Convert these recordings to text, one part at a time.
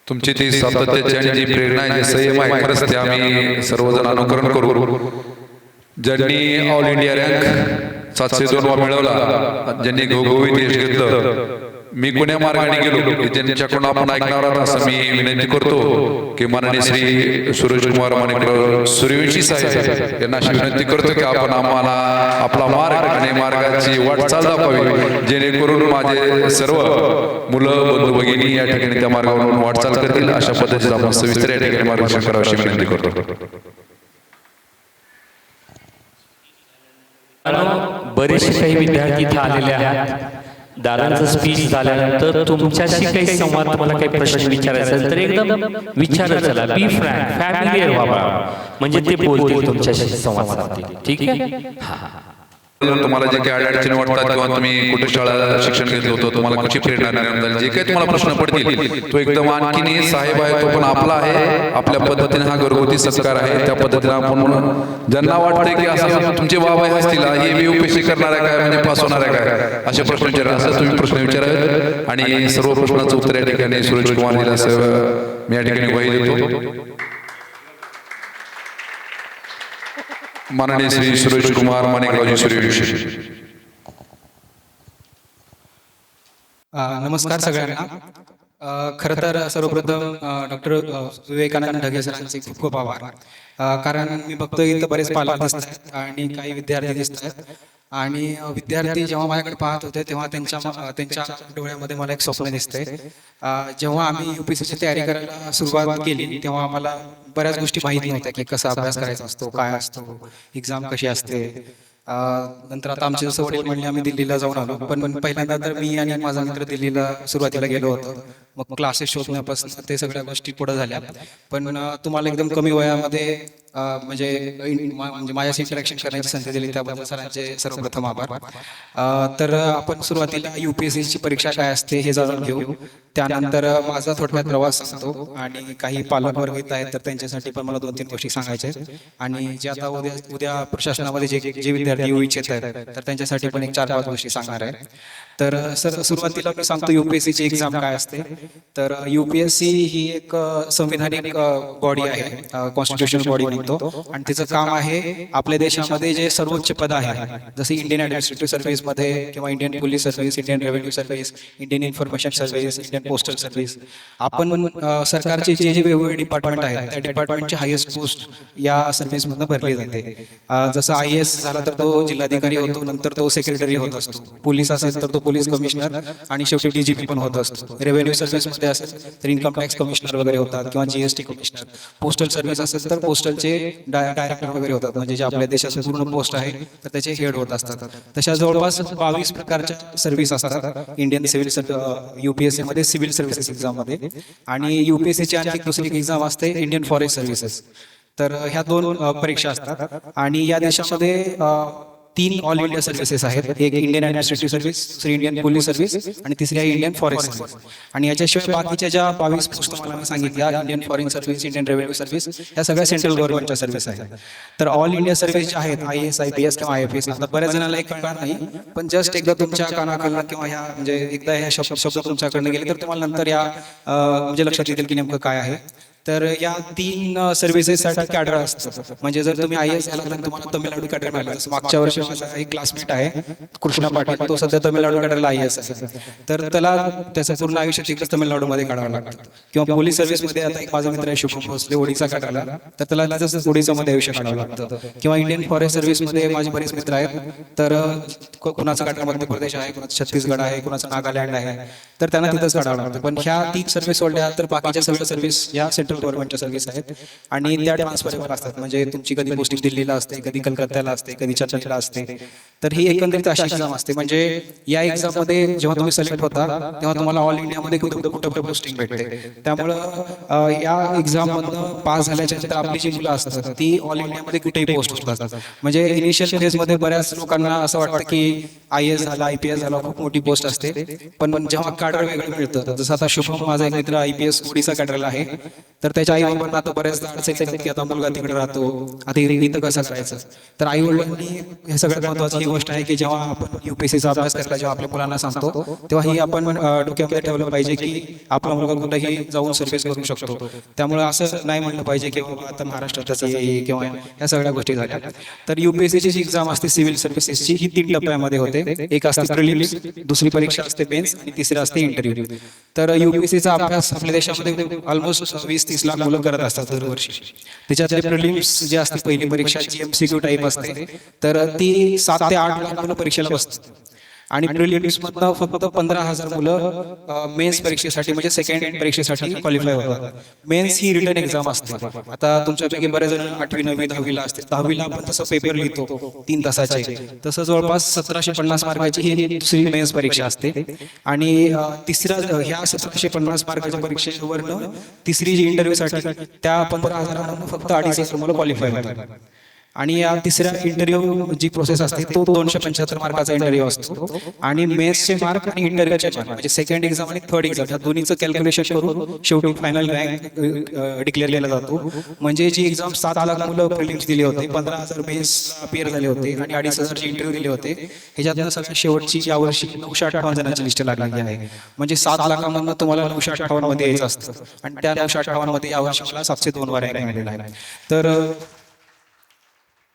तुमची ती सातत्याची आणि जी प्रेरणा आहे, जे संयम आहे, खरंच ते आम्ही सर्वजण अनुकरण करू. ज्यांनी ऑल इंडिया रँक 702 मिळवला, ज्यांनी घवघवीत यश घेतलं, मी कोण्या मार्गाने गेलो की ज्यांच्याकडून आपण ऐकणार आहोत, असं मी विनंती करतो की माननीय श्री सुरेश कुमार माणिकराव सूर्यवंशी साहेब यांना अशी विनंती करतो की आपण आम्हाला आपला मार्ग आणि मार्गाची वाटचाल दाखवावी, जेणेकरून माझे सर्व मुलं बंधू भगिनी या ठिकाणी त्या मार्गावरून वाटचाल करतील. अशा पद्धतीने आपण सविस्तर या ठिकाणी मार्गदर्शन करावं अशी विनंती करतो. बरेचसे काही विद्यार्थी इथे आलेले आहेत. दादांचं स्पीच झाल्यानंतर तुमच्याशी काही संवाद, तुम्हाला काही प्रश्न विचारायचे असेल तर एकदम विचारत चला. बी फ्रँक, फॅमिलियर व्हा, म्हणजे ते बोलतील, तुमच्याशी संवाद साधतील. ठीक आहे. तुम्हाला जे काही अडचणी वाटतात किंवा तुम्ही कुठे शाळा शिक्षण घेतलं होतं, तुम्हाला कशी प्रेरणा निर्माण झाली, जे काही तुम्हाला प्रश्न पडतील, तो एकदम आणखीन साहेब आहे, तो पण आपला आहे, आपल्या पद्धतीने हा घरगुती सत्कार आहे. त्या पद्धतीने आपण ज्यांना वाटतंय की असं तुमचे बाबा असतील, हे मी उपयोगी करणार आहे काय, म्हणजे पास होणार आहे काय, असे प्रश्न विचारा. असं तुम्ही प्रश्न विचारा आणि सर्व प्रश्नाचं उत्तर या ठिकाणी सुरेश कुमार दिला असं मी या ठिकाणी वही देतो. माननीय श्री सुरेश कुमार माणिकरावजी सूर्यवंशी. नमस्कार सगळ्यांना. खरं तर सर्वप्रथम डॉक्टर विवेकानंद ढगे सरांचे खूप खूप आभार. कारण मी बघतो इथं बरेच पालक दिसत आहेत आणि काही विद्यार्थी दिसत आहेत. आणि विद्यार्थी जेव्हा माझ्याकडे पाहत होते तेव्हा त्यांच्या डोळ्यामध्ये मला एक स्वप्न दिसते. जेव्हा आम्ही UPSCची तयारी करायला सुरुवात केली तेव्हा आम्हाला बऱ्याच गोष्टी माहीत नव्हत्या की कसा अभ्यास करायचा असतो, काय असतो, एक्झाम कशी असते. नंतर आता आमचे जसं वडील म्हणले आम्ही दिल्लीला जाऊन आलो. पण पहिल्यांदा तर मी आणि माझा मित्र दिल्लीला सुरुवातीला गेलो होतो. मग क्लासेस शोधण्यापासून ते सगळ्या गोष्टी पुढे झाल्या. पण तुम्हाला एकदम कमी वयामध्ये म्हणजे माझ्याशी इंटरॅक्शन करण्याची संधी दिली त्याबद्दल सरांचे सर्वप्रथम आभार. तर आपण सुरुवातीला UPSCची परीक्षा काय असते हे जाणून घेऊ. त्यानंतर माझा थोडक्यात प्रवास सांगतो आणि काही पालक वर्ग येत आहेत तर त्यांच्यासाठी पण मला 2-3 गोष्टी सांगायच्या आहेत. आणि जे आता उद्या प्रशासनामध्ये जे विद्यार्थी येऊ इच्छित आहेत तर त्यांच्यासाठी पण एक 4-5 गोष्टी सांगणार आहे. तर सर सुरुवातीला मी सांगतो UPSCची एक्झाम काय असते. तर UPSC ही एक संविधानिक बॉडी आहे, कॉन्स्टिट्युशनल बॉडी म्हणतो. आणि तिचं काम आहे आपल्या देशामध्ये जे सर्वोच्च पद आहे, जसे इंडियन ॲडमिनिस्ट्रेटिव्ह सर्व्हिसमध्ये किंवा Indian police service, Indian revenue service, Indian information service, Indian postal service, आपण सरकारचे जे वेगवेगळे डिपार्टमेंट आहेत त्या डिपार्टमेंटची हायेस्ट पोस्ट या सर्व्हिसमधून भरली जाते. जसं IAS झाला तर तो जिल्हाधिकारी होतो, नंतर तो सेक्रेटरी होत असतो. पोलीस असेल तर तो पोलीस कमिशनर आणि शेवटी DGP पण होत असतो. रेव्हेन्यू सर्व्हिसमध्ये असेल तर इन्कम टॅक्स कमिशनर वगैरे होतात किंवा GST कमिशनर. पोस्टल सर्व्हिस असेल तर पोस्टलचे डायरेक्टर वगैरे होतात, म्हणजे जे आपल्या देशाचं पूर्ण पोस्ट आहे तर त्याचे हेड होत असतात. तशा जवळपास 22 प्रकारच्या सर्व्हिस असतात इंडियन सिव्हिल UPSC मध्ये, सिव्हिल सर्व्हिसेस एक्झाममध्ये. आणि UPSCची आणखी दुसरी एक्झाम असते इंडियन फॉरेस्ट सर्व्हिसेस. तर ह्या 2 परीक्षा असतात. आणि या देशामध्ये 3 ऑल इंडिया सर्व्हिसेस आहेत. एक इंडियन ॲडमिनिस्ट्रेटिव्ह सर्व्हिस, दुसरी इंडियन पोलीस सर्व्हिस आणि तिसरी आहे इंडियन फॉरेस्ट सर्व्हिस. आणि याच्याशिवाय बाकीच्या ज्या 22 पोस्ट मला मी सांगितल्या, Indian foreign service, Indian revenue service, या सगळ्या सेंट्रल गव्हर्नमेंटच्या सर्व्हिस आहेत. तर ऑल इंडिया सर्व्हिस ज्या आहेत IAS, IPS किंवा IFS, आता बऱ्याच जणांना एक कळणार नाही, पण जस्ट एकदा तुमच्या कानाखालनं किंवा ह्या म्हणजे एकदा ह्या शब्द तुमच्याकडनं गेले तर तुम्हाला नंतर या म्हणजे लक्षात येतील की नेमकं काय आहे. तर या 3 सर्व्हिसेससाठी कॅडर असतं. म्हणजे जर तुम्ही IAS झाला तर तुम्हाला तमिळनाडू कॅडर मिळालं. मागच्या वर्षी माझा एक क्लासमेट आहे कृष्णा पाटील, तो सध्या तमिळनाडू कॅडरला IAS असेल तर त्याला त्याचं पूर्ण आयुष्य तिकडे तमिळनाडूमध्ये काढावं लागतं. किंवा पोलीस सर्व्हिसमध्ये आता एक माझा मित्र आहे शुभम भोसले, ओडिसा कॅडरला, तर त्याला त्याचं ओडिसामध्ये आयुष्य काढावं लागतं. किंवा इंडियन फॉरेस्ट सर्व्हिसमध्ये माझे बरेच मित्र आहेत, तर कुणाचं कॅडर मध्य प्रदेश आहे, कुणाचं छत्तीसगड आहे, कुणाचं नागालँड आहे, तर त्यांना तिथंच काढावं लागतं. पण ह्या 3 सर्व्हिस सोडल्या तर बाकीच्या सगळ्या सर्व्हिस या सेंट्रल गव्हर्नमेंटच्या सर्व्हिस आहेत. आणि त्या ट्रान्सफरेबल असतात, म्हणजे तुमची कधी पोस्टिंग दिल्लीला असते, कधी कलकत्त्याला असते, कधी चेन्नईला असते. तर ही एकंदरीत अशी एक्झाम असते. म्हणजे या एक्झाममध्ये जेव्हा तुम्ही सिलेक्ट होता तेव्हा तुम्हाला ऑल इंडियामध्ये कुठं पोस्टिंग भेटते. त्यामुळं या एक्झाममधनं पास झाल्याच्या नंतर आपली जी मुलं असतात ती ऑल इंडियामध्ये कुठेही पोस्ट होतात. म्हणजे इनिशियल फेजमध्ये बऱ्याच लोकांना असं वाटतं की IAS झाला, IPS झाला, खूप मोठी पोस्ट असते. पण जेव्हा कॅडर वेगळं मिळतं, जसं आता शुभम माझा एक मित्र IPS ओडिसा कॅडरला आहे, तर त्याच्या आई वडिलांना आता बऱ्याचदा अडचणी येतात की आता मुलगा तिकडे राहतो, आता इथं कसं करायचं. तर आई वडिलांनी हे सगळ्यात महत्त्वाची ही गोष्ट आहे की जेव्हा आपण युपीएससीचा अभ्यास करायला जेव्हा आपल्या मुलांना सांगतो तेव्हा ही आपण डोक्यामध्ये ठेवलं पाहिजे की आपला मुलगा कुठेही जाऊन सर्व्हिस करू शकतो. त्यामुळे असं नाही म्हणलं पाहिजे की बाबा आता महाराष्ट्रातच ये किंवा ह्या सगळ्या गोष्टी झाल्या. तर युपीएससीची जी एक्झाम असते सिव्हिल सर्व्हिसेसची ही 3 टप्प्यामध्ये होते. एक असते प्रिलिम्स, दुसरी परीक्षा असते मेन्स आणि तिसरी असते इंटरव्ह्यू. तर युपीएससीचा अभ्यास आपल्या देशामध्ये ऑलमोस्ट 20-30 लाख मुलं करत असतात दरवर्षी. त्याच्यातले प्रिलिम्स जे असते पहिली परीक्षा जी MCQ टाईप असते तर ती 7 ते 8 लाख मुलं परीक्षेला बसतात. आणि प्रिलिम्स मधनं फक्त 15,000 मुलं मेन्स परीक्षेसाठी म्हणजे सेकंड परीक्षेसाठी क्वालिफाय होतात. मेन्स ही रिटर्न एक्झाम असते. आता तुमच्यापैकी बरेच जण 8वी 9वी 10वीला असते. 10वीला आपण तसं पेपर लिहितो 3 तासाचे, तसं जवळपास 1750 मार्काची ही दुसरी मेन्स परीक्षा असते. आणि ह्या 1750 मार्काच्या परीक्षेवरनं तिसरी जी इंटरव्ह्यूसाठी त्या 15,000 फक्त 2,500 मुलं क्वालिफाय होतात. आणि या तिसऱ्या इंटरव्ह्यू जी प्रोसेस असते तो 275 मार्काचा इंटरव्ह्यू असतो. आणि मेन्सचे मार्क आणि इंटरव्ह्यूचे मार्क म्हणजे सेकंड एक्झाम आणि थर्ड एक्झाम या दोन्हीचं कॅल्क्युलेशन करून शेवटी फायनल रँक डिक्लेअर केला जातो. म्हणजे जी एक्झाम 7 लाख मुलं प्रिलिम्स दिले होते, 15,000 मेन्स अपियर झाले होते आणि 2,500 इंटरव्ह्यू दिले होते, ह्याच्यातनं सगळ्यात शेवटची यावर्षी 958 जणांची लिस्ट लागलेली आहे. म्हणजे 7 लाखांमधून तुम्हाला 958 मध्ये यायचं असतं आणि त्या 958 मध्ये यावर्षी मला 702 वर रँक मिळालेला आहे.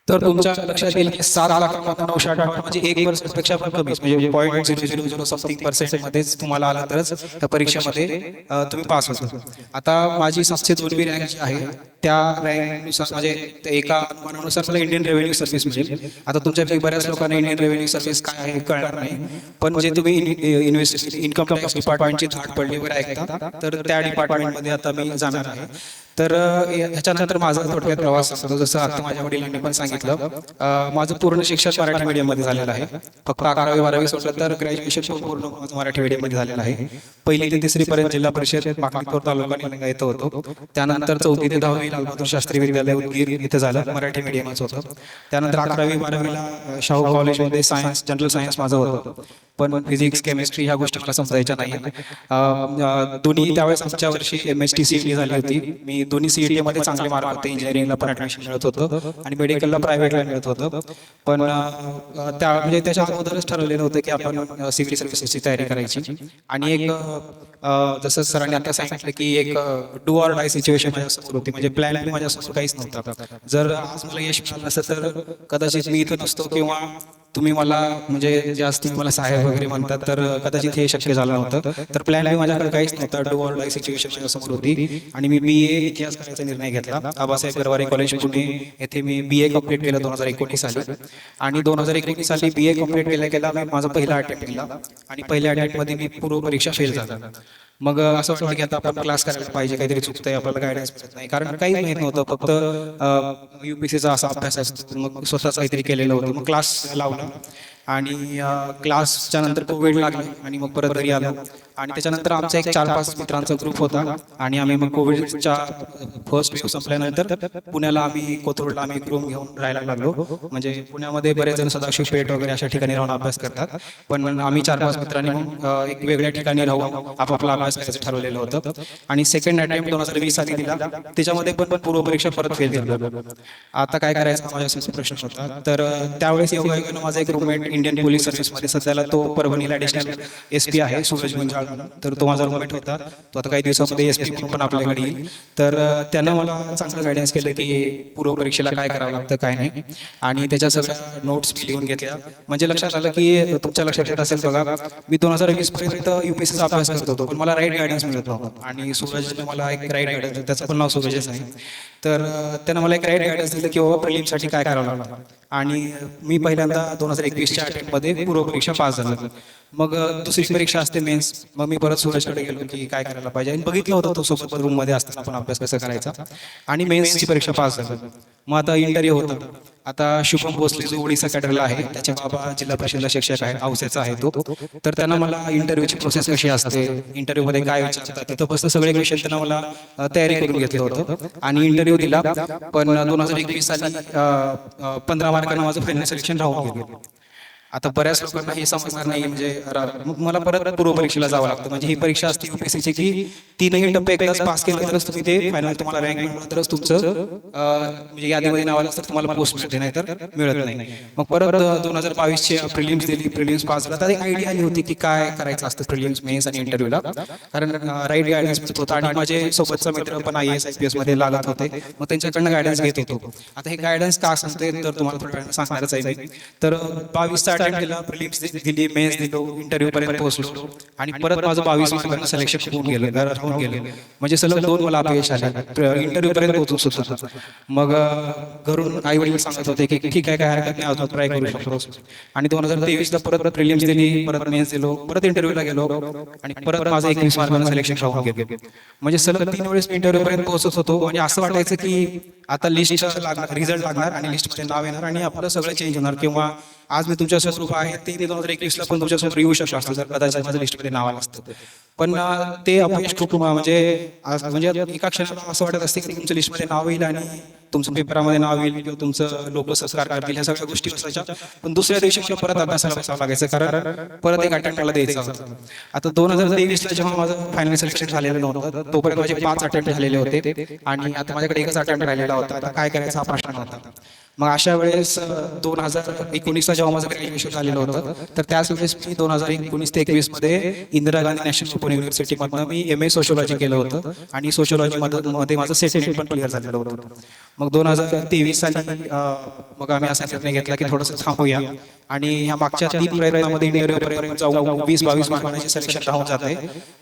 तर तुमच्या लक्षात येईल की 7 लाखांमधून 958 म्हणजे 1% पेक्षा पण कमी, म्हणजे 0.000 समथिंग % मध्येच तुम्हाला आला तरच त्या परीक्षेमध्ये तुम्ही पास होता. आता माझी 702वी रँक जी आहे त्या रँकनुसार म्हणजे एका अनुमानानुसार मला इंडियन रेव्हेन्यू सर्व्हिस मिळेल. आता तुमच्यापैकी बऱ्याच लोकांना इंडियन रेव्हेन्यू सर्व्हिस काय आहे कळणार नाही, पण जे तुम्ही इन्कम टॅक्स डिपार्टमेंटची धाड पडली वगैरे ऐकता तर त्या डिपार्टमेंटमध्ये आता मी जाणार आहे. तर ह्याच्यानंतर माझा थोडक्यात प्रवास असतो. जसं आता माझ्या वडिलांनी पण सांगितलं, माझं पूर्ण शिक्षण मराठी मीडियममध्ये झालेलं आहे. फक्त 11वी 12वी सोडलं तर ग्रॅज्युएशन पूर्ण माझं मराठी मीडियममध्ये झालेलं आहे. 1ली ते 3री पर्यंत जिल्हा परिषद माकणपूर तालुका निलंगा इथं होतो. त्यानंतर 4थी ते 10वी लालबहादूर शास्त्री विद्यालय उदगीर इथं झालं, मराठी मीडियमच होतं. त्यानंतर 11वी 12वीला शाहू कॉलेजमध्ये सायन्स जनरल सायन्स माझं होतं, पण फिजिक्स केमिस्ट्री ह्या गोष्टी मला समजायच्या नाही. दोन्ही त्यावेळेस आमच्या वर्षी MST CET झाली होती. मी दोन्ही CET मध्ये चांगले मार्क होते, इंजिनिअरिंगला पण ऍडमिशन मिळत होतं आणि मेडिकलला प्रायव्हेटला मिळत होतं. पण म्हणजे त्याच्या अगोदरच ठरवलेलं होतं की आपण सिव्हिल सर्व्हिसेसची तयारी करायची. आणि एक जसं सरांनी आता सांगितलं की एक डू ऑर डाय सिच्युएशन माझ्यासमोर होती, म्हणजे प्लॅन बी माझ्यासमोर काहीच नव्हता. जर आज मला यश मिळालं नसतं तर कदाचित मी इथं नसतो किंवा तुम्ही मला म्हणजे जास्त मला साहेब वगैरे म्हणतात तर कदाचित हे शक्य झालं नव्हतं. तर प्लॅन बी माझ्याकडे काहीच नव्हता, डू ऑर डाय सिच्युएशन माझ्यासमोर होती आणि मी BA इतिहास करायचा निर्णय घेतला. आबासाहेब गरवारे कॉलेज पुणे येथे मी BA कंप्लीट केलं 2019 साली. आणि 2019 साली BA कंप्लीट केला मी माझा पहिला अटेम्प्ट केला आणि पहिल्या अटेम्प्टमध्ये मी पूर्व परीक्षा फेल झाला. मग असं वाटलं की आता आपण क्लास करायला पाहिजे, काहीतरी चुकतंय, आपल्याला गायडन्स मिळत नाही, कारण काही माहित नव्हतं, फक्त UPSCचा असा अभ्यास असतो. मग स्वतःच काहीतरी केलेलं होतं, मग क्लास लावला आणि क्लासच्या नंतर कोविड लागलं आणि मग परत घरी आलो. आणि त्याच्यानंतर आमचा एक 4-5 मित्रांचा ग्रुप होता आणि आम्ही मग कोविडच्या फर्स्ट वेव्ह संपल्यानंतर पुण्याला आम्ही कोथरूडला आम्ही एक रूम घेऊन राहायला लागलो. म्हणजे पुण्यामध्ये बरेच जण सदाशिव पेठ वगैरे अशा ठिकाणी राहून अभ्यास करतात, पण आम्ही 4-5 मित्रांनी मग एक वेगळ्या ठिकाणी राहून आपापला अभ्यास करायचं ठरवलेलं होतं. आणि सेकंड अटेम्प्ट 2020 साली दिला, त्याच्यामध्ये पण पूर्व परीक्षा परत फेल झालं. आता काय करायचं माझ्यासमोर प्रश्न होता. तर त्यावेळेस योगायोगानं माझा एक रूममेट इंडियन पोलीस सर्व्हिसमध्ये सध्याला तो परभणीला ॲडिशनल SP आहे, सूरज गुंजाळ, तर तो माझा रूममेट होता. तो आता काही दिवसामध्ये SP म्हणून पण आपल्याकडे येईल. तर त्यानं मला चांगलं गायडन्स केलं की पूर्व परीक्षेला काय करावं लागतं काय नाही, आणि त्याच्या सगळ्या नोट्स मी लिहून घेतल्या. म्हणजे लक्षात आलं की तुमच्या लक्षात येत असेल बघा, मी 2020 पर्यंत UPSCचा अभ्यास करत होतो, पण मला राईट गायडन्स मिळत नव्हतं. आणि सूरजने मला एक राईट गायडन्स, त्याचं पण नाव सूरजच आहे, तर त्यानं मला एक राईट गायडन्स दिलं की बाबा प्रिलिम्ससाठी काय करावं लागतं. आणि मी पहिल्यांदा 2021च्या अटेम्प्टमध्ये पूर्व परीक्षा पास झालो. मग दुसरी परीक्षा असते मेन्स. मग मी परत सूरजकडे गेलो की काय करायला पाहिजे, आणि बघितलं होतं तो सोबत रूममध्ये असताना आपण अभ्यास कसा करायचा, आणि मेन्सची परीक्षा पास झाली. मग आता इंटरव्ह्यू होता. आता शुभम भोसले जो ओडिसा कॅडरला आहे, त्याचे बाबा जिल्हा परिषदला शिक्षक आहे, औसेचा आहे तो. तर त्यांना मला इंटरव्ह्यूची प्रोसेस कशी असते, इंटरव्ह्यूमध्ये काय विचारतात, तिथं बसतं सगळे क्वेश्चन त्यांना मला तयारी करून घेतलं होतं आणि इंटरव्ह्यू दिला. पण 2021 साली 15 मार्कांना माझं फायनल सिलेक्शन राहून गेलं. आता बऱ्याच लोकांना हे समजणार नाही, म्हणजे मग मला परत पूर्वपरीक्षेला जावं लागतं. म्हणजे ही परीक्षा असते UPSCची की 3ही टप्पे एकदाच पास केले तरच तुम्ही ते फायनल तुम्हाला रँक मिळाला तरच तुमचं म्हणजे यादीमध्ये नाव आलं तर तुम्हाला पोस्ट मिळते, नाही तर मिळत नाही. मग परत 2022चे प्रिलिम्स दिली, प्रिलिम्स पास झाला तर एक आयडिया आली होती की काय करायचं असतं प्रिलिम्स, मेन्स आणि इंटरव्ह्यूला, कारण राईट गायडन्स मिळत होता आणि माझे सोबतचा मित्र पण IAS IPS मध्ये लागत होते, मग त्यांच्याकडनं गायडन्स घेत होतो. आता हे गायडन्स का सांगते तर तुम्हाला थोड्या वेळानं सांगणारच आहे मी. तर 22चा अटेम्प्ट केला, प्रिलिम्स दिली, मेन्स दिलो, इंटरव्ह्यू पर्यंत पोहोचलो आणि परत माझं 22 मार्कांना सिलेक्शन होऊन गेलं, राहून गेलं. म्हणजे सलग 2 मला अपयश आले इंटरव्ह्यू पर्यंत पोहोचून सुद्धा. मग घरून आई वडील सांगत होते की ठीक आहे, काय हरकत नाही, अजून ट्राय करू शकतो. आणि 2023ला परत प्रिलिम्स दिली, परत मेन्स दिलो, परत इंटरव्ह्यूला गेलो आणि परत माझं 21 मार्कांना सिलेक्शन राहून गेलं. म्हणजे सलग 3 वेळेस मी इंटरव्ह्यू पर्यंत पोहोचत होतो. म्हणजे असं वाटायचं की आता लिस्ट लागणार, रिझल्ट लागणार आणि लिस्टमध्ये नाव येणार आणि आपलं सगळं चेंज होणार, किंवा आज मी तुमच्यासोबत उभा आहे ते 2021ला पण तुमच्यासोबत येऊ शकलं असतं जर कदाचित माझं लिस्टमध्ये नाव आलं असतं. पण ते अपयश खूप म्हणजे एका क्षणाला असं वाटत असते की तुमचं लिस्टमध्ये नाव येईल आणि तुमचं पेपरामध्ये नाव येईल किंवा तुमचं लोक सत्कार करतील, ह्या सगळ्या गोष्टी असायच्या. पण दुसऱ्या दिवशी मला परत अभ्यासाला बसावं लागायचं, कारण परत एक अटेम्प्ट मला द्यायचा होता. आता 2023ला जेव्हा माझं फायनल सिलेक्शन झालेलं नव्हतं तोपर्यंत माझे 5 अटेम्प्ट झालेले होते आणि आता माझ्याकडे एकच अटेम्प्ट राहिलेला होता. आता काय करायचा हा प्रश्न नव्हता. मग अशा वेळेस 2019ला जेव्हा माझं ग्रॅज्युएशन झालेलं होतं तर त्याच वेळेस मी 2019 ते 21 मध्ये इंदिरा गांधी नॅशनल ओपन युनिव्हर्सिटीमधनं मी MA सोशिओलॉजी केलं होतं आणि सोशिओलॉजी मध्ये माझं सेट पण क्लिअर झालेलं होतं. मग 2023 साली मग आम्ही असा निर्णय घेतला की थोडंसं थांबूया आणि ह्या मागच्या 3 प्रयत्नामध्ये इंटरव्ह्यूपर्यंत जाऊन 20-22 मार्कांचे सिलेक्शन राहून जात आहे.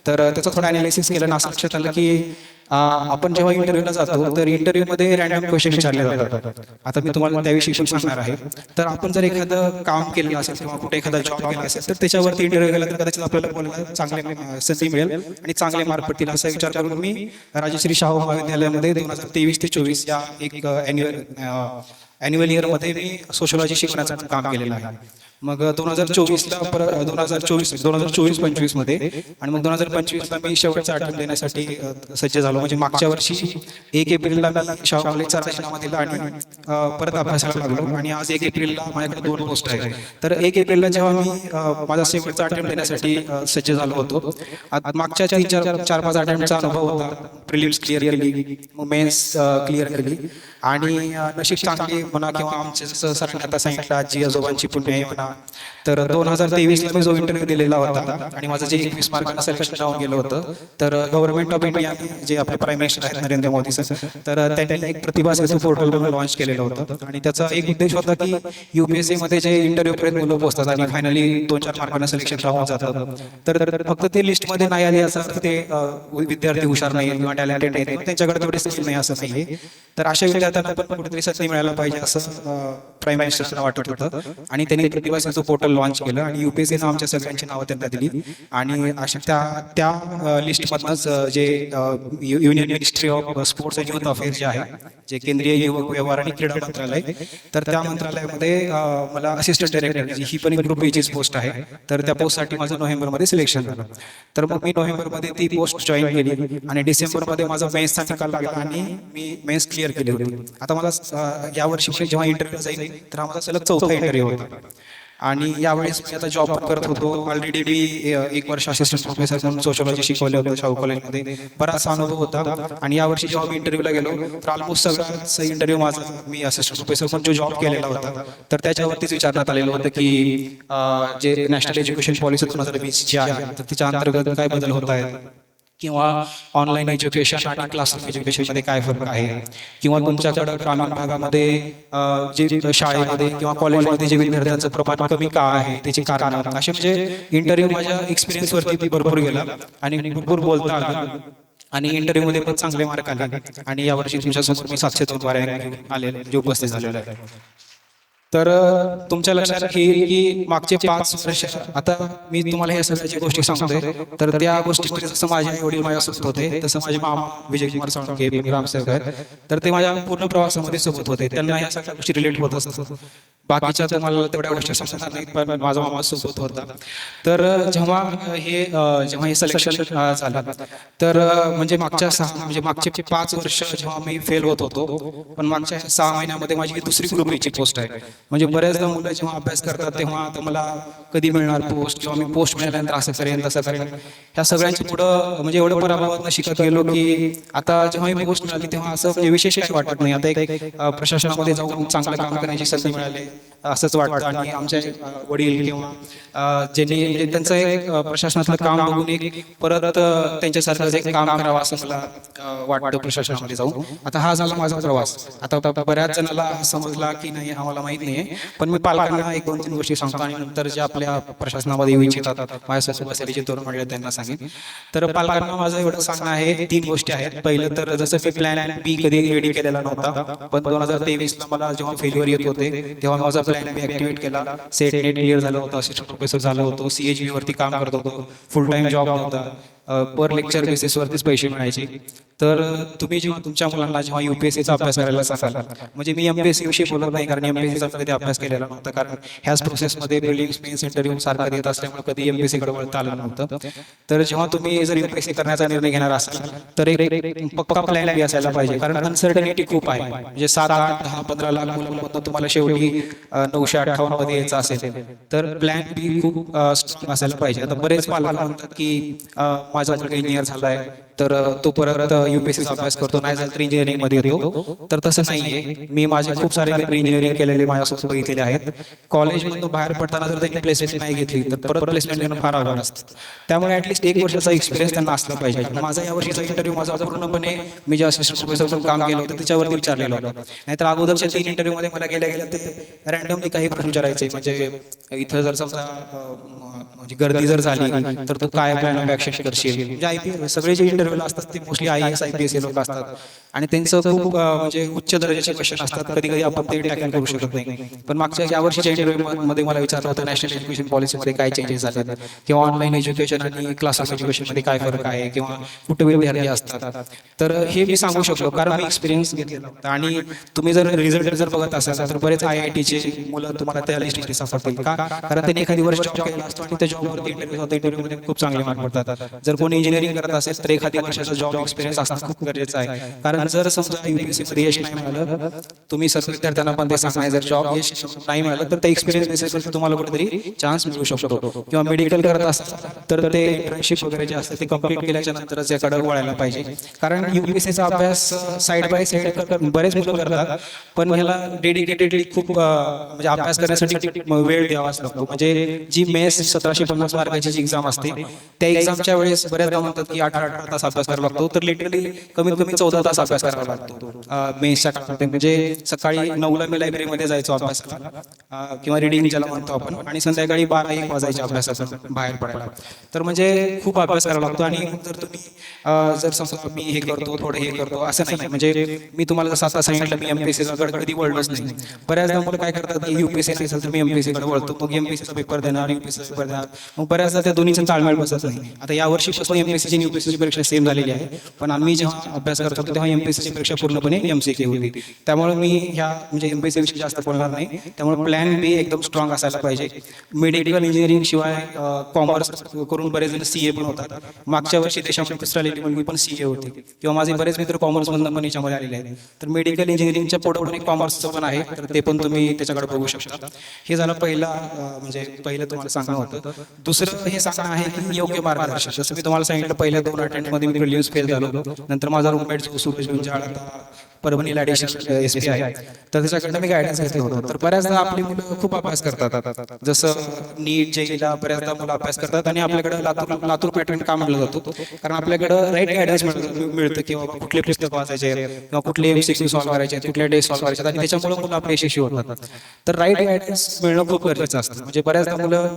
तर त्याचं थोडं अनालिसिस केलं आणि असं लक्षात आलं की आपण जेव्हा इंटरव्ह्यूला जातो तर इंटरव्ह्यूमध्ये रॅन्डम क्वेश्चन विचारले जातात. आता मी तुम्हाला त्याविषयी पण सांगणार आहे. तर आपण जर एखादं काम केलेलं असेल किंवा कुठे एखादा जॉब केला असेल तर त्याच्यावरती इंटरव्ह्यू गेला तर कदाचित आपल्याला बोलायला चांगले संधी मिळेल आणि चांगले मार्क पडतील असा विचार करून मी राजश्री शाहू महाविद्यालयामध्ये 2023 ते 24 या एक ॲन्युअल इयरमध्ये मी सोशिओलॉजी शिकवण्याचं काम केलेलं आहे. मग 2024-25 मध्ये आणि मग 2025ला मी शेवटचा अटेम्प्ट देण्यासाठी सज्ज झालो. म्हणजे मागच्या वर्षी 1 एप्रिलला मी शाहू कॉलेजचा राजीनामा दिला आणि परत अभ्यासाला लागलो आणि आज 1 एप्रिलला माझ्याकडे 2 पोस्ट आहेत. तर 1 एप्रिलला जेव्हा मी माझा शेवटचा अटेम्प्ट देण्यासाठी सज्ज झालो होतो, मागच्या 4-5 अटेम्प्टचा अनुभव होता. प्रिलिम्स क्लिअर केली, मग मेन्स क्लिअर केली आणि नशीब चांगली म्हणा किंवा आमचे जसं सरांनी आता सांगितलं आजी आजोबांची पुण्य म्हणा. तर 2023ला मी जो इंटरव्ह्यू दिलेला होता आणि माझं जे 21 मार्कांना सिलेक्शन राहून गेलं होतं तर गव्हर्नमेंट ऑफ इंडिया जे आपले प्राईम मिनिस्टर आहेत नरेंद्र मोदी सर, तर त्यांनी एक प्रतिभा सेतू पोर्टल लॉन्च केलेलं होतं आणि त्याचा एक उद्देश होता की UPSC मध्ये जे इंटरव्ह्यू पर्यंत मुलं पोहोचतात आणि फायनली 2-4 मार्कांना सिलेक्शन राहून जातं तर फक्त ते लिस्टमध्ये नाही आले असं ते विद्यार्थी हुशार नाही किंवा टॅलेंटेड नाही, त्यांच्याकडे तेवढे स्किल नाही असं नाही. तर अशा विद्यार्थ्यांना पण कुठेतरी संधी मिळायला पाहिजे असं प्राईम मिनिस्टरला वाटत होतं आणि त्यांनी प्रतिभा सेतू पोर्टल लॉन्च केलं आणि UPSCनं आमच्या सगळ्यांची नावं त्यांना दिली आणि अशा त्या लिस्टमधनंच जे union ministry of sports and youth affairs जे आहे, जे केंद्रीय युवक व्यवहार आणि क्रीडा मंत्रालय, तर त्या मंत्रालयामध्ये मला असिस्टंट डायरेक्टर ही पण एक ग्रुप बीचीच पोस्ट आहे. तर त्या पोस्टसाठी माझं नोव्हेंबरमध्ये सिलेक्शन झालं. तर मग मी नोव्हेंबरमध्ये ती पोस्ट जॉईन केली आणि डिसेंबरमध्ये माझा मेन्सचा निकाल लागला आणि मी मेन्स क्लिअर केली होती. आता मला यावर्षी जेव्हा इंटरव्ह्यू जाईल तर हा माझा सलग 4था इंटरव्ह्यू होता आणि यावेळेस मी आता जॉब पण करत होतो. ऑलरेडी मी 1 वर्ष असिस्टंट प्रोफेसर म्हणून सोशिओलॉजी शिकवले होते शाहू कॉलेजमध्ये, बराचसा अनुभव होता. आणि यावर्षी जेव्हा मी इंटरव्ह्यूला गेलो तर ऑलमोस्ट सगळाच इंटरव्ह्यू माझा मी असिस्टंट प्रोफेसर म्हणून जो जॉब केलेला होता तर त्याच्यावरतीच विचारण्यात आलेलं होतं की जे नॅशनल एज्युकेशन पॉलिसी 2020 जी आहे तर तिच्या अंतर्गत काय बदल होत आहेत किंवा ऑनलाईन एज्युकेशन आणि क्लासरूम एज्युकेशनमध्ये काय फरक आहे किंवा तुमच्याकडं ग्रामीण भागामध्ये जे शाळेमध्ये किंवा कॉलेजमध्ये जे विद्यार्थ्यांचं प्रमाण कमी का आहे त्याची कारणं असे म्हणजे इंटरव्ह्यू माझ्या एक्सपिरियन्सवरती भरपूर गेला आणि भरपूर बोलता आलं आणि इंटरव्ह्यूमध्ये पण चांगले मार्क आले आणि यावर्षी तुमच्यासमोर मी 702 आले जे उपस्थित झालेले आहे. तर तुमच्या लक्षात येईल की मागचे 5 वर्ष आता मी तुम्हाला या सगळ्या गोष्टी सांगतोय तर त्या गोष्टीमध्ये जसं माझे आई वडील माझ्यासोबत होते तसं माझे मामा विजयकुमार साळुंखे ग्रामसेवक आहेत तर ते माझ्या पूर्ण प्रवासामध्ये सोबत होते. त्यांना या सगळ्या गोष्टी रिलेट होत असतात. बाकीच्या तुम्हाला तेवढ्या गोष्टी समजणार नाहीत, पण माझा मामा सोबत होता. तर जेव्हा हे सिलेक्शन झालं, तर म्हणजे म्हणजे मागचे 5 वर्ष जेव्हा मी फेल होत होतो, पण मागच्या 6 महिन्यामध्ये माझी ही दुसरी ग्रुप बीची पोस्ट आहे. म्हणजे बऱ्याचदा मुलं जेव्हा अभ्यास करतात तेव्हा आता मला कधी मिळणार पोस्ट, किंवा मी पोस्ट मिळाल्यानंतर असं करेन तसं करेन, ह्या सगळ्यांची पुढं म्हणजे एवढं पराभवातनं शिकत गेलो की आता जेव्हा मी पोस्ट मिळाली तेव्हा असं म्हणजे विशेष काही वाटत नाही. आता एक प्रशासनामध्ये जाऊन चांगलं काम करण्याची संधी मिळाली असंच वाटतं. आणि आमचे वडील किंवा ज्यांनी म्हणजे त्यांचं एक प्रशासनातलं काम बघून एक परत त्यांच्यासारखं एक काम करावं असं मला वाटतं प्रशासनामध्ये जाऊन. आता हा झाला माझा प्रवास. आता बऱ्याच जणाला समजला की नाही हा मला माहित नाहीये, पण मी पालकांना 1-2-3 गोष्टी सांगतो आणि नंतर जे आपल्या प्रशासनामध्ये येऊ इच्छितात माझ्यासोबत बसलेले जे तरुण मंडळी त्यांना सांगेन. तर पालकांना माझं एवढं सांगणं आहे, 3 गोष्टी आहेत. पहिलं तर जसं मी प्लॅन बी कधी रेडी केलेला नव्हता, पण 2023ला मला जेव्हा फेल्युअर येत होते तेव्हा माझा प्लॅन बी ऍक्टिव्हेट केला. सेट नेट क्लिअर झालं होतं, असिस्टंट प्रोफेसर झालं होतं, CHV वरती काम करत होतो, फुल टाइम जॉब होता, पर लेक्चर बेसिसवरतीच पैसे मिळायचे. तर तुम्ही जेव्हा तुमच्या मुलांना जेव्हा UPSCचा अभ्यास करायला सांगाल, म्हणजे मी MPSC विषयी बोलत नाही, कारण MPSCचा कधी अभ्यास केलेला नव्हता, कारण ह्याच प्रोसेसमध्ये प्रिलिम्स मेन्स इंटरव्ह्यू सारखं येत असल्यामुळे कधी MPSC कडे वळता आलं नव्हतं. तर जेव्हा तुम्ही जर UPSC करण्याचा निर्णय घेणार असाल तर एक पक्का प्लॅन बी असायला पाहिजे, कारण अनसर्टनिटी खूप आहे. म्हणजे 7, 8, 10, 15 लाख मुलांमधून तुम्हाला शेवटी 958 मध्ये यायचं असेल तर प्लॅन बी खूप स्ट्रॉंग असायला पाहिजे. आता बरेच पालक म्हणतात की माझा मुलगा इंजिनियर झालाय तर तो परत UPSCचा अभ्यास करतो, नाही झालं तर इंजिनिअरिंग मध्ये येतो. तर तसं नाहीये. मी माझे खूप सारे मित्र इंजिनिअरिंग केलेले माझ्यासोबत बघितलेले आहेत. कॉलेजमधून बाहेर पडताना जर त्यांनी प्लेसमेंट नाही घेतली तर परत प्लेसमेंट घेणं फार अवघड असतं. त्यामुळे ऍटलीस्ट 1 वर्षाचा एक्सपिरियन्स त्यांना असला पाहिजे. माझा या वर्षीचा इंटरव्ह्यू माझा पूर्णपणे मी जे असिस्टंट प्रोफेसर काम केलं होतं त्याच्यावरती विचारलेलं होतं. नाहीतर अगोदरच्या 3 इंटरव्ह्यू मध्ये मला गेल्या ते रॅन्डमली काही प्रश्न विचारायचे. म्हणजे इथं जर समजा म्हणजे गर्दी जर झाली तर तू काय प्लॅन ऑफ ऍक्शन करशील. म्हणजे IPS सगळे जे इंटरव्ह्यूला असतात ते मोस्टली IAS IPS लोक असतात आणि त्यांचं खूप म्हणजे उच्च दर्जाचे क्वेश्चन असतात. कधी कधी आपण ते टॅकल करू शकत नाही. पण मागच्या या वर्षीच्या इंटरव्ह्यू मध्ये मला विचारलं होतं नॅशनल एज्युकेशन पॉलिसीमध्ये काय चेंजेस झाले, किंवा ऑनलाईन एज्युकेशन आणि क्लासरूम एज्युकेशन मध्ये काय फरक आहे, किंवा कुठे विद्यार्थी असतात. तर हे मी सांगू शकलो कारण मी एक्सपिरियन्स घेतलेला होता. आणि तुम्ही जर रिझल्ट जर बघत असाल तर बरेच IITचे मुलं तुम्हाला त्या लिस्टमध्ये सापडतील का, कारण त्यांनी एखादी वर्ष जॉब केला असतो आणि त्या जॉबवरती इंटरव्ह्यू मध्ये खूप चांगले मार्क पडतात. जर कोणी इंजिनिअरिंग करत असेल तर एखादी वर्षाचा जॉब एक्सपिरियन्स असणं खूप गरजेचं आहे. कारण जर समजा UPSC मध्ये यश नाही मिळालं, तुम्ही सर्व विद्यार्थ्यांना पण ते सांगणार जर जॉब यश नाही मिळालं तर त्या एक्सपिरियन्स बेसिसवर तुम्हाला कुठेतरी चान्स मिळू शकतो. किंवा मेडिकल करत असाल तर ते इंटर्नशिप वगैरे जे असते ते कंप्लीट केल्याच्या नंतरच याकडे वळायला पाहिजे. कारण UPSCचा अभ्यास साईड बाय साईड बरेच मुलं करतात, पण ह्याला डेडिकेटेडली खूप म्हणजे अभ्यास करण्यासाठी वेळ द्यावाच लागतो. म्हणजे जी मेस 1750 मार्काची जी एक्झाम असते त्या एक्झामच्या वेळेस बऱ्याचदा म्हणतात की 18 तास अभ्यास करावा लागतो, तर लिटरली कमीत कमी 14 तास अभ्यास करावा लागतो मेन्सच्या काळात. म्हणजे सकाळी 9ला मी लायब्ररीमध्ये जायचो अभ्यासाला किंवा रिडिंग ज्याला म्हणतो आपण, आणि संध्याकाळी 12-1 वाजायच्या अभ्यासाचं बाहेर पडायला. तर म्हणजे खूप अभ्यास करावा लागतो. आणि जर तुम्ही जर समजा मी हे करतो थोडं हे करतो असं नाही. म्हणजे मी तुम्हाला जसं आता सांगितलं मी MPSCकडे कधी वळलोच नाही. बऱ्याचदा मुलं काय करतात की UPSC नसेल तर मी MPSCकडे वळतो, मग MPSCचा पेपर देणार UPSCचा पेपर देणार, मग बऱ्याचदा त्या दोन्हीचा ताळमेळ बसत नाही. आता या वर्षीपासून MPSCची आणि UPSCची परीक्षा सेम झालेली आहे, पण आम्ही जेव्हा अभ्यास करत होतो तेव्हा MPSCची परीक्षा पूर्णपणे MCQ होती. त्यामुळे मी ह्या म्हणजे MPSC विषयी जास्त बोलणार नाही. त्यामुळे प्लॅन बी एकदम स्ट्रॉंग असायला पाहिजे. मेडिकल इंजिनिअरिंग शिवाय कॉमर्स करून बरेच जण CA पण होतात. मागच्या वर्षी देशामध्ये तिसरा लेडी मुलगी पण CA होती, किंवा माझे बरेच मित्र कॉमर्स मधून पण याच्यामध्ये आलेले आहेत. तर मेडिकल इंजिनिअरिंगच्या पुढे पण एक कॉमर्सचं पण आहे, तर ते पण तुम्ही त्याच्याकडे बघू शकता. हे झालं म्हणजे पहिलं तुम्हाला सांगणं होतं. दुसरं हे सांगणं आहे की योग्य मार्गदर्शन. जसं मी तुम्हाला सांगितलं पहिल्या 2 अटेम्प्ट मध्ये मी प्रिलिम्स फेल झालो. नंतर माझा रूममेट सुरेश गुंजाळ परभणीला ॲडिशनल SP आहे, तर त्याच्याकडनं मी गायडन्स घेतलं होतं. तर बऱ्याचदा आपली मुलं खूप अभ्यास करतात. जसं नीट JEEला बऱ्याचदा मुलं अभ्यास करतात आणि आपल्याकडे लातूर पॅटर्न का म्हटलं जातो, कारण आपल्याकडं राईट गायडन्स मिळतं, किंवा कुठले पुस्तक वाचायचे किंवा कुठले MCQ सॉल्व्ह करायचे, कुठले टेस्ट सॉल्व्ह करायचे, आणि त्याच्यामुळे मुलं आपले यशस्वी होतात. तर राईट गायडन्स मिळणं खूप गरजेचं असतं. म्हणजे बऱ्याचदा मुलं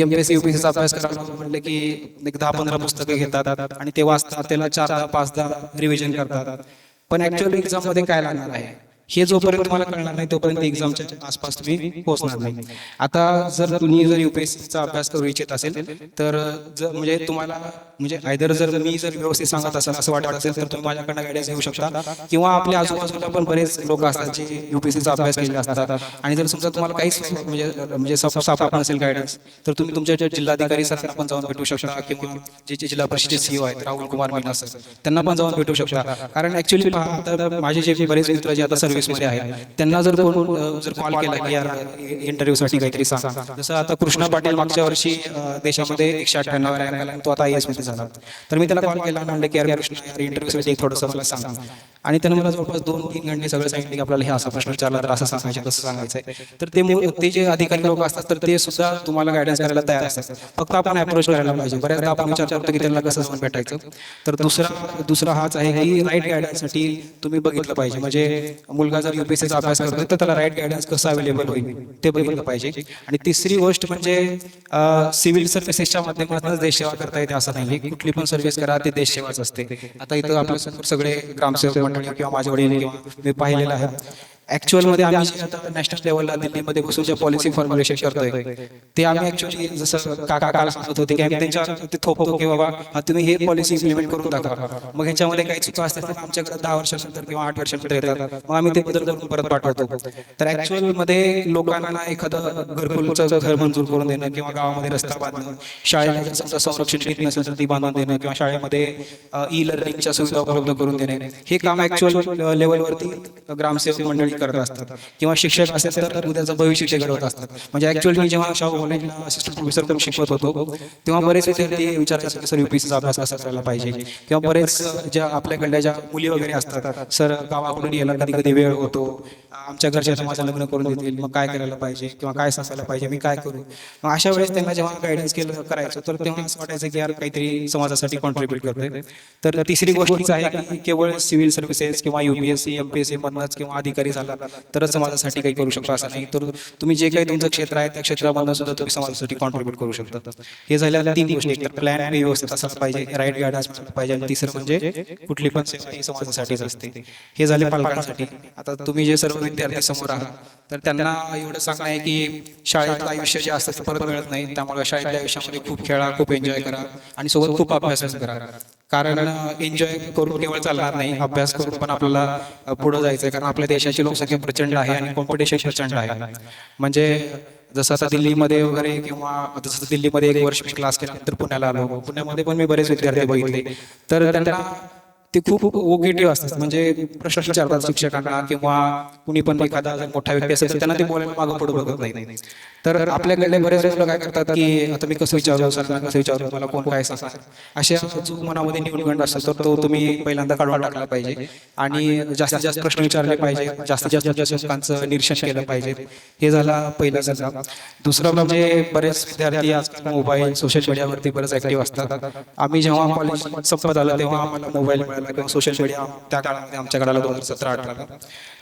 MPSC UPSCचा अभ्यास करायला म्हटलं की 10-15 पुस्तकं घेतात आणि ते वाचतात, त्याला 4-10 5-10 रिव्हिजन करतात. पण ऍक्च्युअली एक्झाम मध्ये काय लागणार आहे हे जोपर्यंत तुम्हाला कळणार नाही तोपर्यंत एक्झामच्या आसपास तुम्ही पोहोचणार नाही. आता जर तुम्ही UPSCचा अभ्यास करू इच्छित असेल तर म्हणजे तुम्हाला म्हणजे आयदर जर मी जर व्यवस्थित सांगत असेल असं वाटत असेल तर तुम्ही माझ्याकडनं गायडन्स घेऊ शकता, किंवा आपल्या आजूबाजूला पण बरेच लोक असतात जे UPSCचा अभ्यास केलेले असतात आणि जर समजा तुम्हाला काहीच म्हणजे सापडत नसेल गायडन्स, तर तुम्ही तुमच्या जिल्हाधिकारी सरांना पण जाऊन भेटू शकता, किंवा जे जिल्हा परिषदेचे CEO आहेत राहुल कुमार मीना सर, त्यांना पण जाऊन भेटू शकता. कारण ऍक्च्युली माझे जे बरेच मित्र जे आता सर्व्हिसमध्ये आहेत त्यांना जर कोण जर कॉल केला की यार इंटरव्ह्यूसाठी काहीतरी सांग, जसं आता कृष्णा पाटील मागच्या वर्षी देशामध्ये 198 रँक आला, तो आता IAS मध्ये झाला, तर मी त्याला कॉल केला आणि म्हणलं की यार कृष्णा यार इंटरव्ह्यूसाठी थोडंसं मला सांग, आणि त्यानं मला जवळपास 2-3 घंटे सगळं सांगितलं की आपल्याला हे असा प्रश्न विचारला तर असं सांगायचं तसं सांगायचं आहे. तर ते जे अधिकारी लोक असतात तर ते सुद्धा तुम्हाला गायडन्स करायला तयार असतात, फक्त आपण अप्रोच करायला पाहिजे. बऱ्याचदा आपण विचार करतो की त्यांना कसं जाऊन भेटायचं, तर दुसरा हाच आहे की राईट गायडन्ससाठी तुम्ही बघितलं पाहिजे. म्हणजे मुलगा जर UPSCचा अभ्यास करतोय तर त्याला राईट गायडन्स कसं अवेलेबल होईल ते बघितलं पाहिजे. आणि तिसरी गोष्ट म्हणजे सिव्हिल सर्व्हिसेसच्या माध्यमातून देश सेवा करता येते असं नाही, कुठली पण सर्व्हिस करा ते देश सेवाच असते. आता इथं आपल्या समोर सगळे ग्रामसेवक मंडळी किंवा माझे वडील किंवा मी पाहिलेलं आहे, ऍक्च्युअलमध्ये आम्ही जे आता नॅशनल लेवलला दिल्लीमध्ये बसून जे पॉलिसी फॉर्म्युलेशन करतोय ते आम्ही ऍक्च्युअली जसं काल सांगत होते की आम्ही त्यांच्या ते थोपतो की बाबा तुम्ही हे पॉलिसी इम्प्लिमेंट करून दाखवा, मग ह्याच्यामध्ये काही चुका असतील तर आमच्याकडे 10 वर्षानंतर किंवा 8 वर्षानंतर येतात, मग आम्ही ते बदल करून परत पाठवतो. तर ऍक्च्युअलमध्ये लोकांना एखादं घरकुलचं घर मंजूर करून देणं, किंवा गावामध्ये रस्ता बांधणं, शाळेला जर समजा संरक्षण किट नसेल तर ती बांधून देणं, किंवा शाळेमध्ये ई-लर्निंगच्या सुविधा उपलब्ध करून देणे, हे काम ऍक्च्युअल लेवलवरती ग्रामसेवक मंडळी करत असतात, किंवा शिक्षक असेल तर उद्याचं भविष्य घडवत असतात. म्हणजे ऍक्च्युअली मी जेव्हा शाहू कॉलेजला असिस्टंट प्रोफेसर म्हणून शिकवत होतो तेव्हा बरेच विद्यार्थी विचारायचे की सर UPSCचा अभ्यास कसा करायला पाहिजे, किंवा बरेच ज्या आपल्याकडल्या ज्या मुली वगैरे असतात, सर गावाकडून यायला कधी कधी वेळ होतो, आमच्या घरच्या माझं लग्न करून देतील, मग काय करायला पाहिजे किंवा काय सांगायला पाहिजे, मी काय करू. मग अशा वेळेस त्यांना जेव्हा गायडन्स करायचं तर तेव्हा असं वाटायचं की यार काहीतरी समाजासाठी कॉन्ट्रीब्यूट करतोय. तर तिसरी गोष्ट आहे की केवळ सिव्हिल सर्व्हिसेस किंवा UPSC MPSC मधनच किंवा अधिकारी झाला तरच समाजासाठी काही करू शकतो असं नाही, तर तुम्ही जे काही तुमचं क्षेत्र आहे त्या क्षेत्रामधून सुद्धा तुम्ही समाजासाठी कॉन्ट्रीब्यूट करू शकता. हे झालेल्या 3 गोष्टी, तर प्लॅन व्यवस्थित असला पाहिजे, राईट गायडन्स पाहिजे, आणि तिसरं म्हणजे कुठली पण सेवा ही समाजासाठीच असते. हे झाले पालकांसाठी. आता तुम्ही जे सर्व विद्यार्थी समोर आहात तर त्यांना एवढं सांगणं आहे की शाळेतलं आयुष्य जे असतं ते परत मिळत नाही, त्यामुळे शाळेतल्या आयुष्यामध्ये खूप खेळा, खूप एन्जॉय करा, आणि सोबत खूप अभ्यास करा. कारण एन्जॉय करून केवळ चालणार नाही, अभ्यास करून पण आपल्याला पुढे जायचं आहे. कारण आपल्या देशाची लोकसंख्या प्रचंड आहे आणि कॉम्पिटिशन प्रचंड आहे. म्हणजे जसं आता दिल्लीमध्ये वगैरे, किंवा जसं दिल्लीमध्ये 1 वर्ष मी क्लास केल्यानंतर पुण्याला आलो, पुण्यामध्ये पण मी बरेच विद्यार्थी बघितले, तर त्यांना ते खूप ओगेटिव्ह असतात. म्हणजे प्रश्न विचारतात शिक्षकांना, किंवा कुणी पण एखादा जर मोठा व्यक्ती असेल तर त्यांना ते बोलायला मागं पुढे बघत नाही. तर आपल्याकडे बरेच लोक काय करतात की आता मी कसं विचारू, सरांना कसं विचारू, मला कोण काय सांगणार, अशा जो मनामध्ये न्यूनगंड असतो तर तो तुम्ही पहिल्यांदा काढून टाकला पाहिजे, आणि जास्तीत जास्त प्रश्न विचारले पाहिजे, जास्तीत जास्त शिक्षकांचं निरीक्षण केलं पाहिजे. हे झाला पहिला सजा. दुसरं म्हणजे बरेच विद्यार्थी आजकाल मोबाईल, सोशल मीडियावरती बरेच ऍक्टिव्ह असतात. आम्ही जेव्हा कॉलेज संपत आलं तेव्हा आम्हाला मोबाईल मिळाला, किंवा सोशल मीडिया त्या काळामध्ये आमच्या काळाला 2017-18.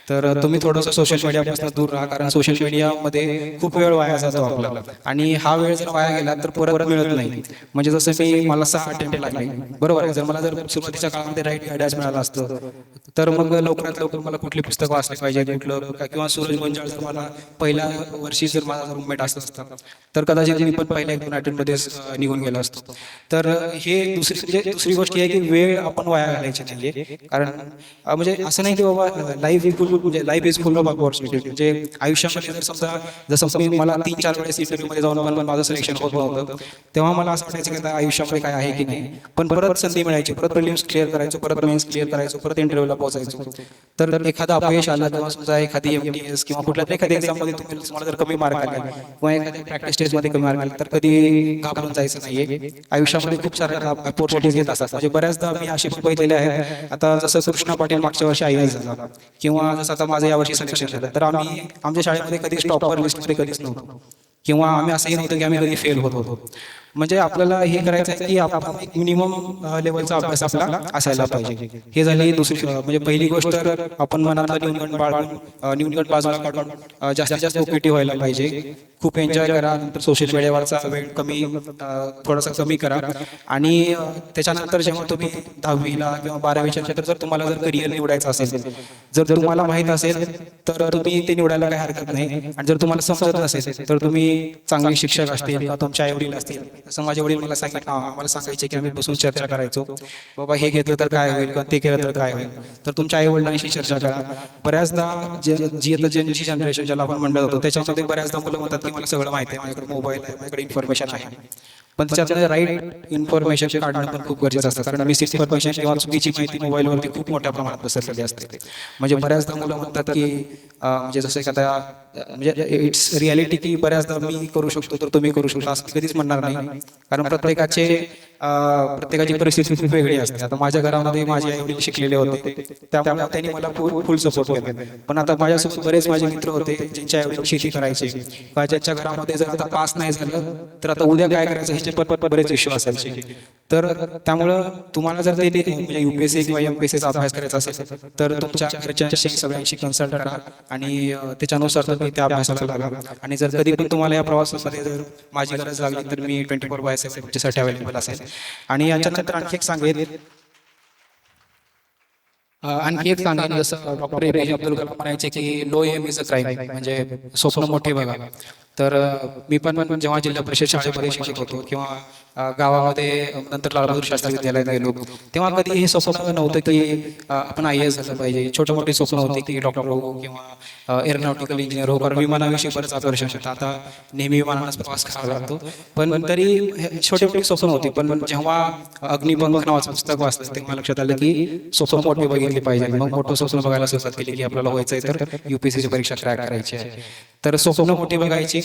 तर तुम्ही थोडंसं सोशल मीडियापासून दूर राहा, कारण सोशल मीडियामध्ये खूप वेळ वाया जातो आपला, आणि हा वेळ जर वाया गेला तर परत मिळत नाही. म्हणजे जसं मला 6 अटेम्प्ट लागले, बरोबर आहे, जर मला जर सुरुवातीच्या काळामध्ये राईट गायडन्स मिळालं असतं तर मग लवकरात लवकर मला कुठली पुस्तकं वाचली पाहिजे, कुठलं, किंवा सूरज गुंजाळ जर मला पहिल्या वर्षी जर माझा रूममेट असत असता तर कदाचित मी पण पहिल्या 1-2 अटेम्प्टमध्येच निघून गेलो असतो. तर हे दुसरी गोष्ट आहे की वेळ आपण वाया घालायची नाहीये. कारण म्हणजे असं नाही की बाबा life is full of opportunity. म्हणजे आयुष्यामध्ये जर समजा जसं मला 3-4 वेळेस इंटरव्ह्यूमध्ये जाऊन पण माझं सिलेक्शन होत नव्हतं, तेव्हा मला असं वाटायचं की आता आयुष्यामध्ये काय आहे की नाही, पण परत संधी मिळायची, परत प्रिलिम्स क्लिअर करायचो, परत मेन्स क्लिअर करायचो, परत इंटरव्ह्यूला पोहोचायचो. तर एखादा अपयश आला किंवा समजा एखादी MTS किंवा कुठल्या एखाद्या एक्झाममध्ये तुम्हाला जर कमी मार्क आले, किंवा एखाद्या प्रॅक्टिस टेस्टमध्ये कमी मार्क आले, तर कधी घाबरून जायचं नाहीये. आयुष्यामध्ये खूप साऱ्या अपॉर्च्युनिटीज येत असतात. म्हणजे बऱ्याचदा मी असे पण बघितलेले आहे. आता जसं कृष्णा पाटील मागच्या वर्षी IAS झाला, किंवा जसं आता माझं यावर्षी सिलेक्शन झालं, तर आम्ही आमच्या शाळेमध्ये कधीच टॉपर लिस्टमध्ये कधीच नव्हतो, किंवा आम्ही असंही नव्हतं की आम्ही कधी फेल होत होतो. म्हणजे आपल्याला हे करायचं आहे की आपण एक मिनिमम लेवलचा अभ्यास आपला असायला पाहिजे. हे झाली दुसरी, म्हणजे पहिली गोष्ट, तर आपण मनातला न्यूनगंड बाजूला काढून जास्तीत जास्त ओकेटिव्ह व्हायला पाहिजे, खूप एन्जॉय करा. नंतर सोशल मीडियावरचा वेळ थोडासा कमी करा. आणि त्याच्यानंतर जेव्हा तुम्ही 10वीला किंवा 12वीच्या नंतर जर तुम्हाला जर करिअर निवडायचं असेल, जर तुम्हाला माहित असेल तर तुम्ही ते निवडायला काही हरकत नाही. आणि जर तुम्हाला समजत नसेल तर तुम्ही चांगले शिक्षक असतील किंवा तुमच्या आईवडील असतील असं माझे वडील मला आम्हाला सांगायचे की आम्ही बसून चर्चा करायचो, बाबा हे घेतलं तर काय होईल किंवा ते केलं तर काय होईल, तर तुमच्या आई वडिलांशी चर्चा करा. बऱ्याचदा जी आता जनची जनरेशन ज्याला आपण म्हणलं जातो त्याच्यामध्ये बऱ्याचदा मुलं म्हणतात की मला सगळं माहिती आहे, माझ्याकडे मोबाईल आहे, माझ्याकडे इन्फॉर्मेशन आहे, पण त्याच्यातनं राईट इन्फॉर्मेशन काढणं पण खूप गरजेचं असतं. कारण मिस इन्फॉर्मेशन किंवा चुकीची माहिती मोबाईलवरती खूप मोठ्या प्रमाणात पसरलेली असते. म्हणजे बऱ्याचदा मुलं म्हणतात की म्हणजे जसं की आता म्हणजे इट्स रियालिटी की बऱ्याचदा मी करू शकतो तर तुम्ही करू शकता असं कधीच म्हणणार नाही. कारण प्रत्येकाची परिस्थिती खूप वेगळी असते. आता माझ्या घरामध्ये माझे आई वडील शिकलेले होते, त्यामुळे त्यांनी मला फुल सपोर्ट केला. पण आता माझ्यासोबत बरेच माझे मित्र होते ज्यांच्या आई वडील शेती करायचे किंवा ज्यांच्या घरामध्ये जर आता पास नाही झालं तर आता उद्या काय करायचं ह्याचे बरेच इश्यू असायचे. तर त्यामुळं तुम्हाला जर ते म्हणजे युपीएससी किंवा एमपीएससीचा अभ्यास करायचा असेल तर तुमच्या घरच्यांशी सगळ्यांशी कन्सल्ट करा आणि त्याच्यानुसार तुम्ही त्या अभ्यासाला लागा. आणि जर कधी पण तुम्हाला या प्रवासामध्ये जर माझी गरज लागली तर मी 24/7 तुमच्यासाठी अवेलेबल असेल. आणि याच्यानंतर आणखी एक सांगेन जसं डॉक्टर APJ अब्दुल कलाम म्हणायचे की low aim is a crime, म्हणजे स्वप्न मोठे बघा. तर मी पण जेव्हा जिल्हा परिषद शाळेमध्ये शिक्षक होतो किंवा गावामध्ये नंतर लाल बहादूर शास्त्री विद्यालयात गेलो तेव्हा कधी हे स्वप्न नव्हतं की आपण IAS झालं पाहिजे. छोटे मोठे स्वप्न होते की डॉक्टर हो किंवा एरोनॉटिकल इंजिनियर हो, कारण विमानाविषयी बरंच आकर्षण होतं. आता नेहमी विमानानेच प्रवास करावा लागतो, पण तरी छोटे मोठे स्वप्न होते. पण जेव्हा अग्निपंख नावाचं पुस्तक वाचलं तेव्हा लक्षात आलं की स्वप्न मोठे बघितले पाहिजे. मग मोठं स्वप्न बघायला सुरुवात केली की आपल्याला व्हायचंय तर UPSCची परीक्षा क्रॅक करायची आहे. तर स्वप्न मोठी बघायची.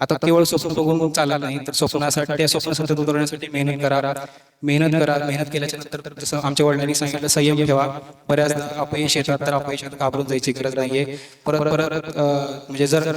आता केवळ स्वप्न बघून चालत नाही, तर स्वप्नासाठी त्या स्वप्न सतत उतरवण्यासाठी मेहनत मेहनत केल्याच्या नंतर जसं आमच्या वडिलांनी सांगितलं संयम ठेवा. बऱ्याचदा अपयश येतात तर अपयशात घाबरून जायची गरज नाहीये. परत म्हणजे जर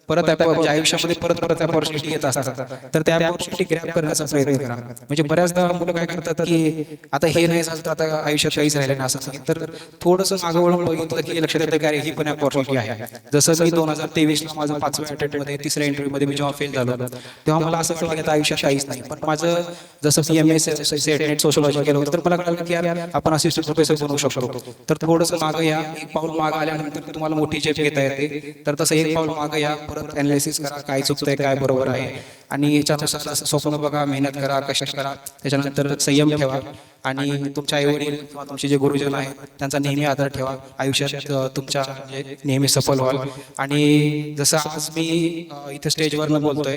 म्हणजे आयुष्यामध्ये परत अपॉर्च्युनिटी येत असतात तर त्या अपॉर्च्युनिटी ग्रॅब करण्याचा प्रयत्न करा. म्हणजे बऱ्याचदा मुलं काय करतात की आता हे नाही झालं तर आता आयुष्यात काहीच राहिलं नाही असं सांगितलं, तर थोडंसं मागं वळून बघितलं की लक्षात येतं की अरे ही पण अपॉर्च्युनिटी आहे. जसं मी 2023ला माझं 5व्या अटेम्प्टमध्ये 3ऱ्या इंटरव्ह्यूमध्ये मी जेव्हा फेल झालो तेव्हा मला असं कळलं की आता आयुष्यात काहीच नाही. पण माझं जसं PMS नेट सोशलॉजी केलं होतं तर मला कळलं की यार आपण असिस्टंट प्रोफेसर बनवू शकतो. तर थोडंसं मागं या, एक पाऊल मागं आल्यानंतर तुम्हाला मोठी झेप घेता येते. तर तसं एक पाऊल मागं या, परत अनालिसिस करा काय चुकतंय काय बरोबर आहे आणि याच्यानुसार स्वप्न बघा, मेहनत करा, कष्ट करा, त्याच्यानंतर संयम ठेवा आणि तुमच्या आईवडील किंवा तुमचे जे गुरुजन आहेत त्यांचा नेहमी आदर ठेवा. आयुष्यात तुमच्या म्हणजे नेहमी सफल व्हाल. आणि जसं आज मी इथे स्टेजवरनं बोलतोय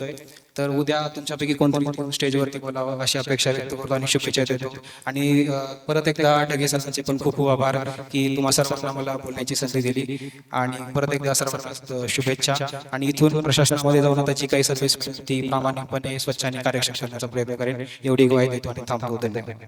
तर उद्या तुमच्यापैकी कोणतरी स्टेजवरती बोलावं अशी अपेक्षा व्यक्त करतो आणि शुभेच्छा देतो. आणि परत एकदा ढगे सरांचे पण खूप खूप आभार की तुम्हा सर्वांना मला बोलण्याची संधी दिली. आणि परत एकदा सर्वांना शुभेच्छा. आणि इथून प्रशासनामध्ये जाऊन त्याची काही सर्व्हिस ती प्रामाणिकपणे स्वच्छ आणि कार्यक्षम करण्याचा प्रयत्न करेन एवढी ग्वाही देतो आणि थांबतो. धन्यवाद.